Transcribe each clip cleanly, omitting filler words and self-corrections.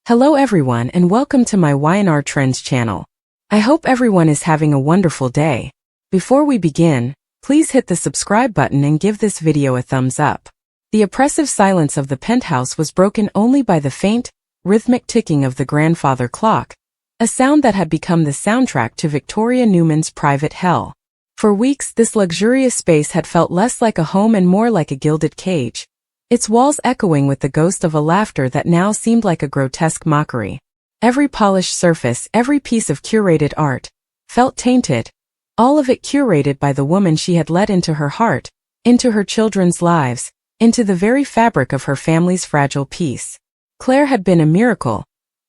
Hello everyone and welcome to my Y&R Trends channel. I hope everyone is having a wonderful day. Before we begin, please hit the subscribe button and give this video a thumbs up. The oppressive silence of the penthouse was broken only by the faint, rhythmic ticking of the grandfather clock, a sound that had become the soundtrack to Victoria Newman's private hell. For weeks, this luxurious space had felt less like a home and more like a gilded cage, its walls echoing with the ghost of a laughter that now seemed like a grotesque mockery. Every polished surface, every piece of curated art, felt tainted, all of it curated by the woman she had let into her heart, into her children's lives, into the very fabric of her family's fragile peace. Claire had been a miracle,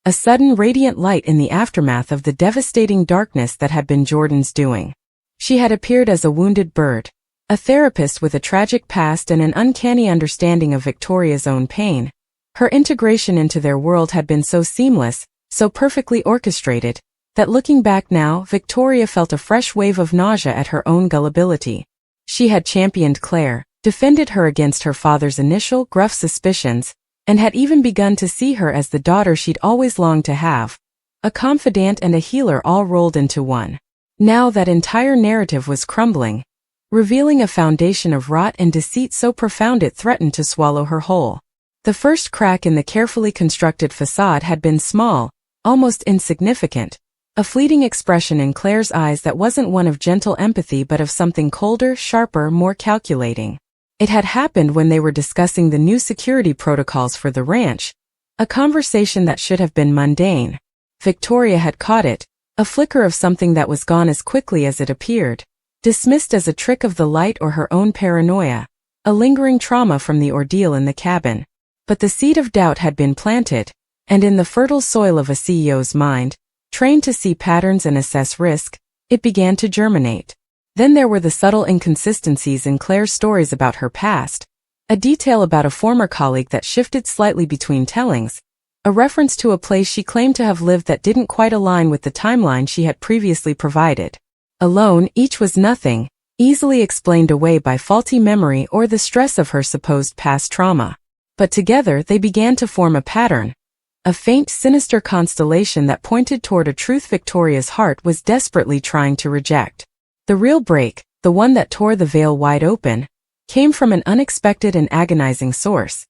a sudden radiant light in the aftermath of the devastating darkness that had been Jordan's doing. She had appeared as a wounded bird, a therapist with a tragic past and an uncanny understanding of Victoria's own pain. Her integration into their world had been so seamless, so perfectly orchestrated, that looking back now, Victoria felt a fresh wave of nausea at her own gullibility. She had championed Claire, defended her against her father's initial, gruff suspicions, and had even begun to see her as the daughter she'd always longed to have, a confidant and a healer all rolled into one. Now that entire narrative was crumbling, revealing a foundation of rot and deceit so profound it threatened to swallow her whole. The first crack in the carefully constructed facade had been small, almost insignificant, a fleeting expression in Claire's eyes that wasn't one of gentle empathy but of something colder, sharper, more calculating. It had happened when they were discussing the new security protocols for the ranch, a conversation that should have been mundane. Victoria had caught it, a flicker of something that was gone as quickly as it appeared, dismissed as a trick of the light or her own paranoia, a lingering trauma from the ordeal in the cabin. But the seed of doubt had been planted, and in the fertile soil of a CEO's mind, trained to see patterns and assess risk, it began to germinate. Then there were the subtle inconsistencies in Claire's stories about her past, a detail about a former colleague that shifted slightly between tellings, a reference to a place she claimed to have lived that didn't quite align with the timeline she had previously provided. Alone, each was nothing, easily explained away by faulty memory or the stress of her supposed past trauma. But together they began to form a pattern, a faint, sinister constellation that pointed toward a truth Victoria's heart was desperately trying to reject. The real break, the one that tore the veil wide open, came from an unexpected and agonizing source.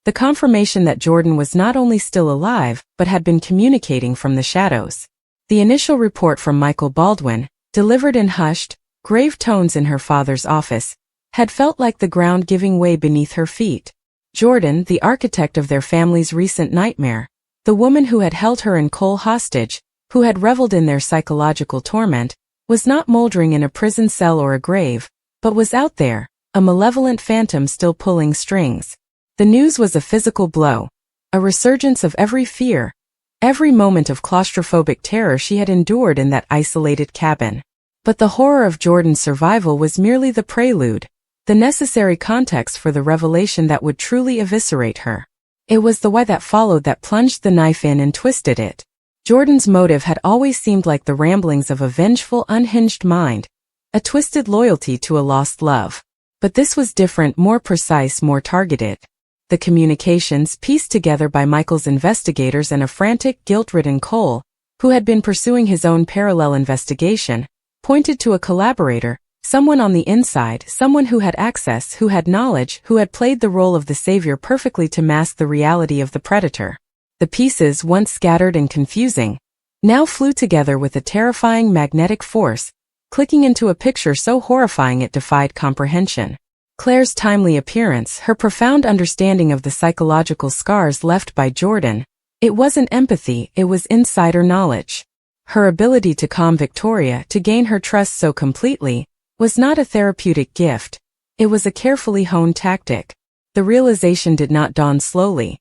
The confirmation that Jordan was not only still alive, but had been communicating from the shadows. The initial report from Michael Baldwin, delivered in hushed, grave tones in her father's office, had felt like the ground giving way beneath her feet. Jordan, the architect of their family's recent nightmare, the woman who had held her and Cole hostage, who had reveled in their psychological torment, was not moldering in a prison cell or a grave, but was out there, a malevolent phantom still pulling strings. The news was a physical blow, a resurgence of every fear, every moment of claustrophobic terror she had endured in that isolated cabin. But the horror of Jordan's survival was merely the prelude, the necessary context for the revelation that would truly eviscerate her. It was the why that followed that plunged the knife in and twisted it. Jordan's motive had always seemed like the ramblings of a vengeful, unhinged mind, a twisted loyalty to a lost love. But this was different, more precise, more targeted. The communications, pieced together by Michael's investigators and a frantic, guilt-ridden Cole, who had been pursuing his own parallel investigation, pointed to a collaborator, someone on the inside, someone who had access, who had knowledge, who had played the role of the savior perfectly to mask the reality of the predator. The pieces, once scattered and confusing, now flew together with a terrifying magnetic force, clicking into a picture so horrifying it defied comprehension. Claire's timely appearance, her profound understanding of the psychological scars left by Jordan, it wasn't empathy, it was insider knowledge. Her ability to calm Victoria, to gain her trust so completely, was not a therapeutic gift. It was a carefully honed tactic. The realization did not dawn slowly.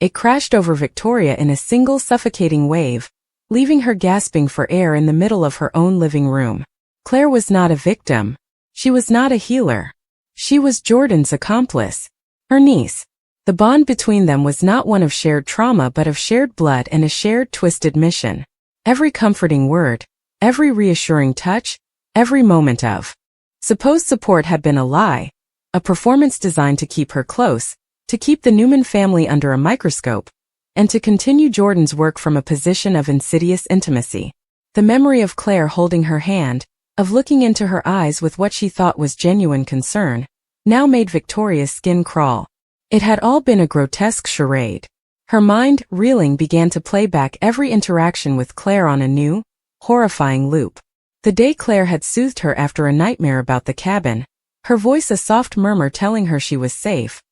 It crashed over Victoria in a single suffocating wave, leaving her gasping for air in the middle of her own living room. Claire was not a victim. She was not a healer. She was Jordan's accomplice, her niece. The bond between them was not one of shared trauma but of shared blood and a shared twisted mission. Every comforting word, every reassuring touch, every moment of supposed support had been a lie, a performance designed to keep her close, to keep the Newman family under a microscope, and to continue Jordan's work from a position of insidious intimacy. The memory of Claire holding her hand, of looking into her eyes with what she thought was genuine concern, now made Victoria's skin crawl. It had all been a grotesque charade. Her mind, reeling, began to play back every interaction with Claire on a new, horrifying loop. The day Claire had soothed her after a nightmare about the cabin, her voice a soft murmur telling her she was safe.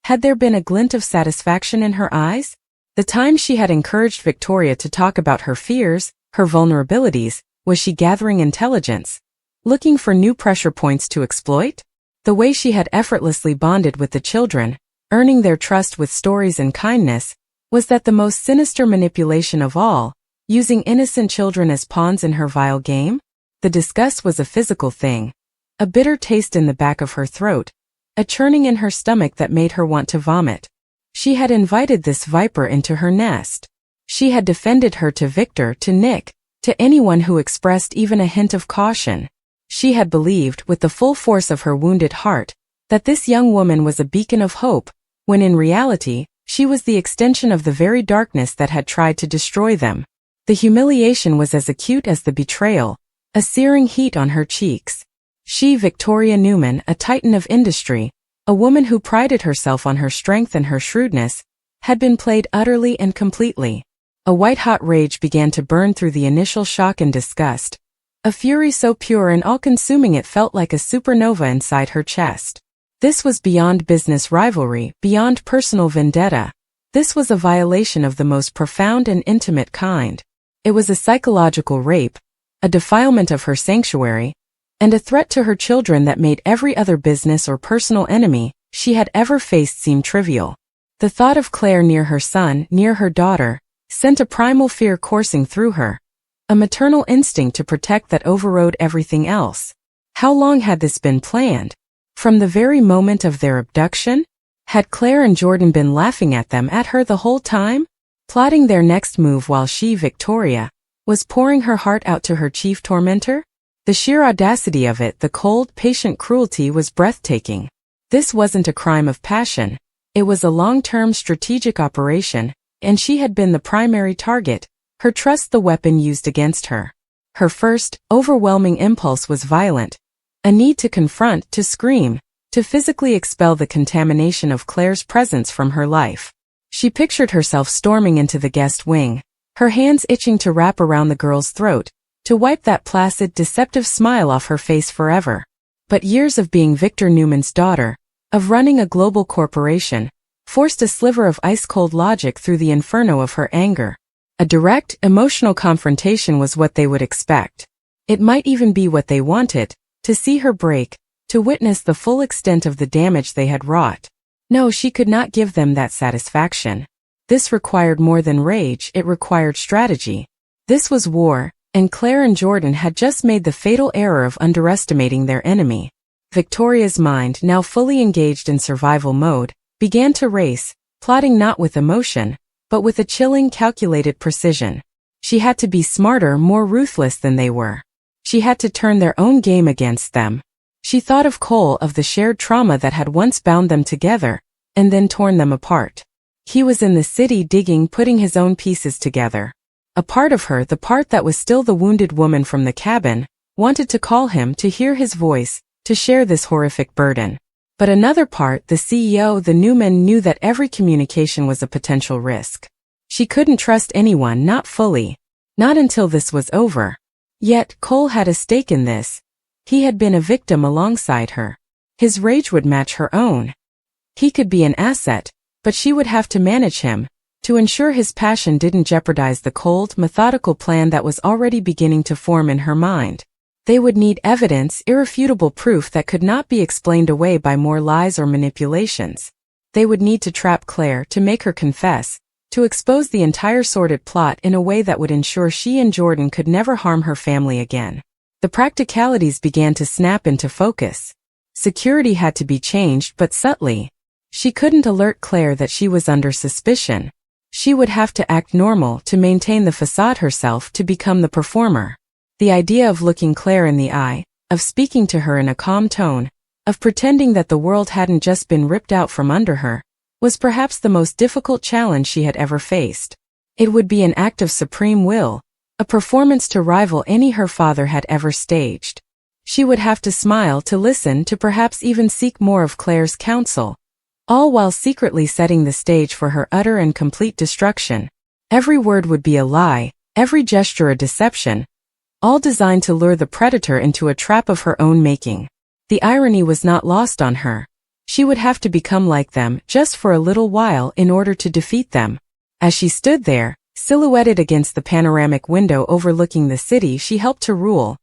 Had there been a glint of satisfaction in her eyes? The time she had encouraged Victoria to talk about her fears, her vulnerabilities, was she gathering intelligence? Looking for new pressure points to exploit? The way she had effortlessly bonded with the children, earning their trust with stories and kindness, was that the most sinister manipulation of all, using innocent children as pawns in her vile game? The disgust was a physical thing. A bitter taste in the back of her throat, a churning in her stomach that made her want to vomit. She had invited this viper into her nest. She had defended her to Victor, to Nick, to anyone who expressed even a hint of caution. She had believed, with the full force of her wounded heart, that this young woman was a beacon of hope, when in reality, she was the extension of the very darkness that had tried to destroy them. The humiliation was as acute as the betrayal, a searing heat on her cheeks. She, Victoria Newman, a titan of industry, a woman who prided herself on her strength and her shrewdness, had been played utterly and completely. A white-hot rage began to burn through the initial shock and disgust, a fury so pure and all-consuming it felt like a supernova inside her chest. This was beyond business rivalry, beyond personal vendetta. This was a violation of the most profound and intimate kind. It was a psychological rape, a defilement of her sanctuary, and a threat to her children that made every other business or personal enemy she had ever faced seem trivial. The thought of Claire near her son, near her daughter, sent a primal fear coursing through her, a maternal instinct to protect that overrode everything else. How long had this been planned? From the very moment of their abduction? Had Claire and Jordan been laughing at her the whole time? Plotting their next move while she, Victoria, was pouring her heart out to her chief tormentor? The sheer audacity of it, the cold, patient cruelty was breathtaking. This wasn't a crime of passion. It was a long-term strategic operation, and she had been the primary target, her trust the weapon used against her. Her first, overwhelming impulse was violent. A need to confront, to scream, to physically expel the contamination of Claire's presence from her life. She pictured herself storming into the guest wing, her hands itching to wrap around the girl's throat, to wipe that placid, deceptive smile off her face forever. But years of being Victor Newman's daughter, of running a global corporation, forced a sliver of ice-cold logic through the inferno of her anger. A direct, emotional confrontation was what they would expect. It might even be what they wanted, to see her break, to witness the full extent of the damage they had wrought. No, she could not give them that satisfaction. This required more than rage, it required strategy. This was war, and Claire and Jordan had just made the fatal error of underestimating their enemy. Victoria's mind, now fully engaged in survival mode, began to race, plotting not with emotion, but with a chilling, calculated precision. She had to be smarter, more ruthless than they were. She had to turn their own game against them. She thought of Cole, of the shared trauma that had once bound them together, and then torn them apart. He was in the city digging, putting his own pieces together. A part of her, the part that was still the wounded woman from the cabin, wanted to call him, to hear his voice, to share this horrific burden. But another part, the CEO, the Newman, knew that every communication was a potential risk. She couldn't trust anyone, not fully. Not until this was over. Yet, Cole had a stake in this. He had been a victim alongside her. His rage would match her own. He could be an asset, but she would have to manage him, to ensure his passion didn't jeopardize the cold, methodical plan that was already beginning to form in her mind. They would need evidence, irrefutable proof that could not be explained away by more lies or manipulations. They would need to trap Claire, to make her confess, to expose the entire sordid plot in a way that would ensure she and Jordan could never harm her family again. The practicalities began to snap into focus. Security had to be changed, but subtly. She couldn't alert Claire that she was under suspicion. She would have to act normal, to maintain the facade herself, to become the performer. The idea of looking Claire in the eye, of speaking to her in a calm tone, of pretending that the world hadn't just been ripped out from under her, was perhaps the most difficult challenge she had ever faced. It would be an act of supreme will, a performance to rival any her father had ever staged. She would have to smile, to listen, to perhaps even seek more of Claire's counsel, all while secretly setting the stage for her utter and complete destruction. Every word would be a lie, every gesture a deception, all designed to lure the predator into a trap of her own making. The irony was not lost on her. She would have to become like them just for a little while in order to defeat them. As she stood there, silhouetted against the panoramic window overlooking the city she helped to rule,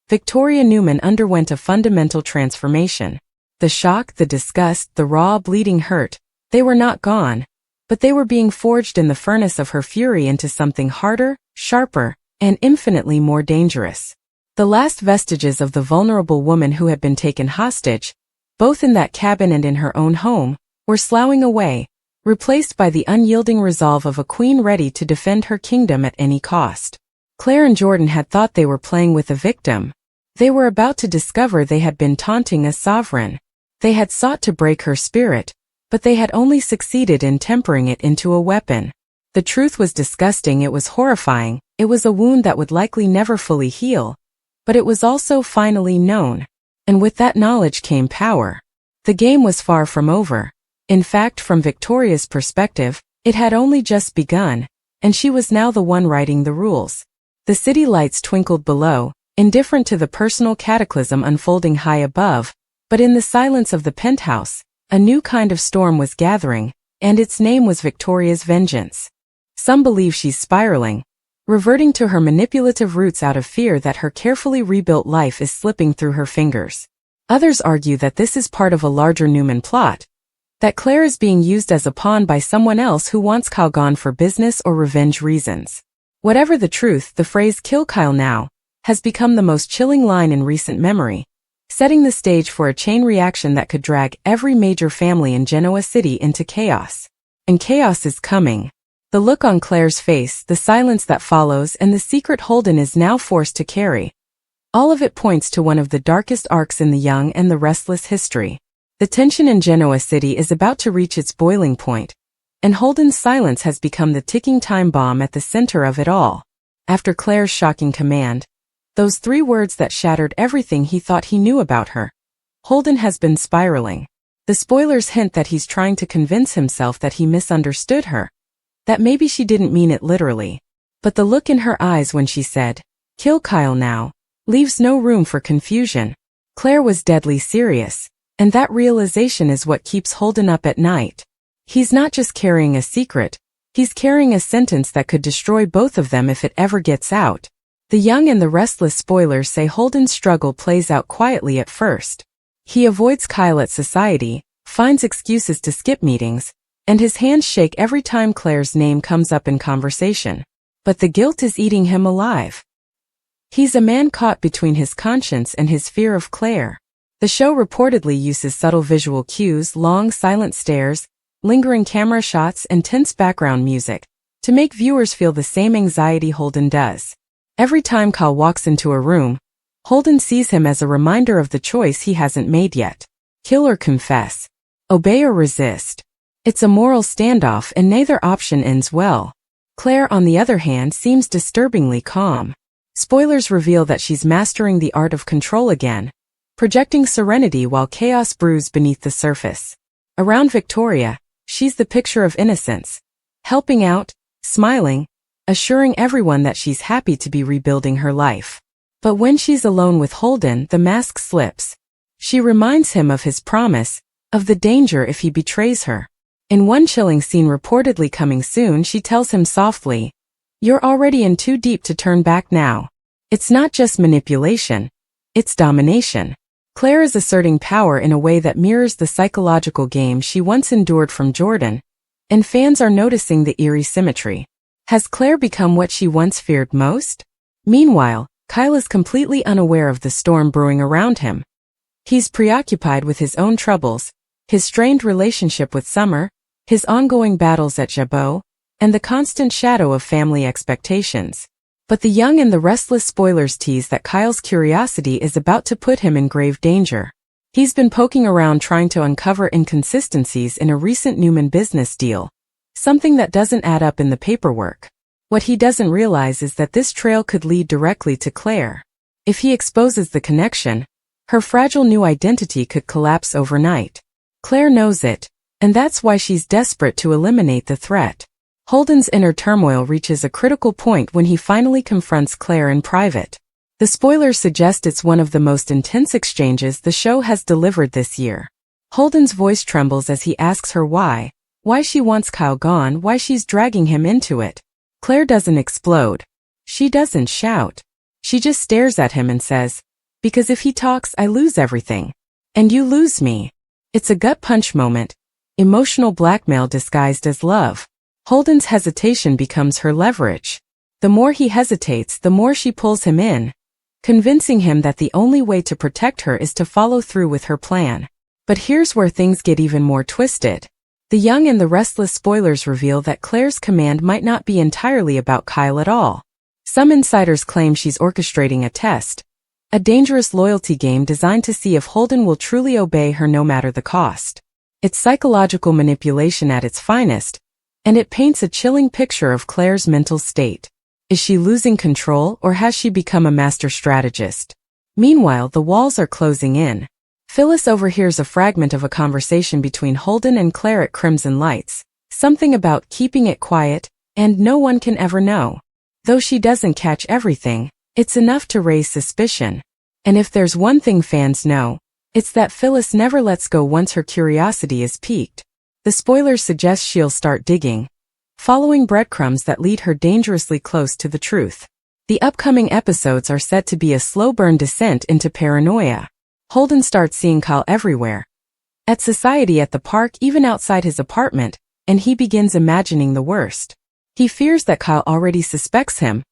Victoria Newman underwent a fundamental transformation. The shock, the disgust, the raw, bleeding hurt, they were not gone, but they were being forged in the furnace of her fury into something harder, sharper, and infinitely more dangerous. The last vestiges of the vulnerable woman who had been taken hostage, both in that cabin and in her own home, were sloughing away, replaced by the unyielding resolve of a queen ready to defend her kingdom at any cost. Claire and Jordan had thought they were playing with a victim. They were about to discover they had been taunting a sovereign. They had sought to break her spirit, but they had only succeeded in tempering it into a weapon. The truth was disgusting, it was horrifying, it was a wound that would likely never fully heal, but it was also finally known. And with that knowledge came power. The game was far from over. In fact, from Victoria's perspective, it had only just begun, and she was now the one writing the rules. The city lights twinkled below, indifferent to the personal cataclysm unfolding high above, but in the silence of the penthouse, a new kind of storm was gathering, and its name was Victoria's vengeance. Some believe she's spiraling, reverting to her manipulative roots out of fear that her carefully rebuilt life is slipping through her fingers. Others argue that this is part of a larger Newman plot, that Claire is being used as a pawn by someone else who wants Kyle gone for business or revenge reasons. Whatever the truth, the phrase "kill Kyle now" has become the most chilling line in recent memory, setting the stage for a chain reaction that could drag every major family in Genoa City into chaos. And chaos is coming. The look on Claire's face, the silence that follows, and the secret Holden is now forced to carry. All of it points to one of the darkest arcs in the Young and the Restless history. The tension in Genoa City is about to reach its boiling point, and Holden's silence has become the ticking time bomb at the center of it all. After Claire's shocking command, those 3 words that shattered everything he thought he knew about her, Holden has been spiraling. The spoilers hint that he's trying to convince himself that he misunderstood her, that maybe she didn't mean it literally. But the look in her eyes when she said, "Kill Kyle now," leaves no room for confusion. Claire was deadly serious, and that realization is what keeps Holden up at night. He's not just carrying a secret, he's carrying a sentence that could destroy both of them if it ever gets out. The Young and the Restless spoilers say Holden's struggle plays out quietly at first. He avoids Kyle at society, finds excuses to skip meetings, and his hands shake every time Claire's name comes up in conversation. But the guilt is eating him alive. He's a man caught between his conscience and his fear of Claire. The show reportedly uses subtle visual cues, long silent stares, lingering camera shots, and tense background music to make viewers feel the same anxiety Holden does. Every time Kyle walks into a room, Holden sees him as a reminder of the choice he hasn't made yet. Kill or confess. Obey or resist. It's a moral standoff, and neither option ends well. Claire, on the other hand, seems disturbingly calm. Spoilers reveal that she's mastering the art of control again, projecting serenity while chaos brews beneath the surface. Around Victoria, she's the picture of innocence, helping out, smiling, assuring everyone that she's happy to be rebuilding her life. But when she's alone with Holden, the mask slips. She reminds him of his promise, of the danger if he betrays her. In one chilling scene reportedly coming soon, she tells him softly, "You're already in too deep to turn back now." It's not just manipulation, it's domination. Claire is asserting power in a way that mirrors the psychological game she once endured from Jordan, and fans are noticing the eerie symmetry. Has Claire become what she once feared most? Meanwhile, Kyle is completely unaware of the storm brewing around him. He's preoccupied with his own troubles, his strained relationship with Summer, his ongoing battles at Jabot, and the constant shadow of family expectations. But the Young and the Restless spoilers tease that Kyle's curiosity is about to put him in grave danger. He's been poking around trying to uncover inconsistencies in a recent Newman business deal, something that doesn't add up in the paperwork. What he doesn't realize is that this trail could lead directly to Claire. If he exposes the connection, her fragile new identity could collapse overnight. Claire knows it, and that's why she's desperate to eliminate the threat. Holden's inner turmoil reaches a critical point when he finally confronts Claire in private. The spoilers suggest it's one of the most intense exchanges the show has delivered this year. Holden's voice trembles as he asks her why she wants Kyle gone, why she's dragging him into it. Claire doesn't explode. She doesn't shout. She just stares at him and says, "Because if he talks, I lose everything. And you lose me." It's a gut punch moment, emotional blackmail disguised as love. Holden's hesitation becomes her leverage. The more he hesitates, the more she pulls him in, convincing him that the only way to protect her is to follow through with her plan. But here's where things get even more twisted. The Young and the Restless spoilers reveal that Claire's command might not be entirely about Kyle at all. Some insiders claim she's orchestrating a test, a dangerous loyalty game designed to see if Holden will truly obey her no matter the cost. It's psychological manipulation at its finest, and it paints a chilling picture of Claire's mental state. Is she losing control, or has she become a master strategist? Meanwhile, the walls are closing in. Phyllis overhears a fragment of a conversation between Holden and Claire at Crimson Lights, something about keeping it quiet, and no one can ever know. Though she doesn't catch everything, it's enough to raise suspicion. And if there's one thing fans know, it's that Phyllis never lets go once her curiosity is piqued. The spoilers suggest she'll start digging, following breadcrumbs that lead her dangerously close to the truth. The upcoming episodes are set to be a slow-burn descent into paranoia. Holden starts seeing Kyle everywhere, at society, at the park, even outside his apartment, and he begins imagining the worst. He fears that Kyle already suspects him,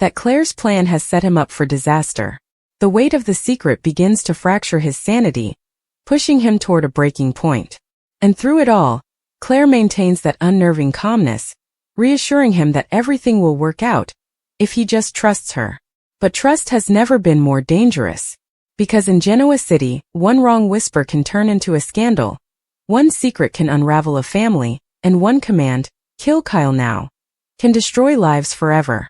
that Claire's plan has set him up for disaster. The weight of the secret begins to fracture his sanity, pushing him toward a breaking point. And through it all, Claire maintains that unnerving calmness, reassuring him that everything will work out if he just trusts her. But trust has never been more dangerous. Because in Genoa City, one wrong whisper can turn into a scandal, one secret can unravel a family, and one command, "Kill Kyle now," can destroy lives forever.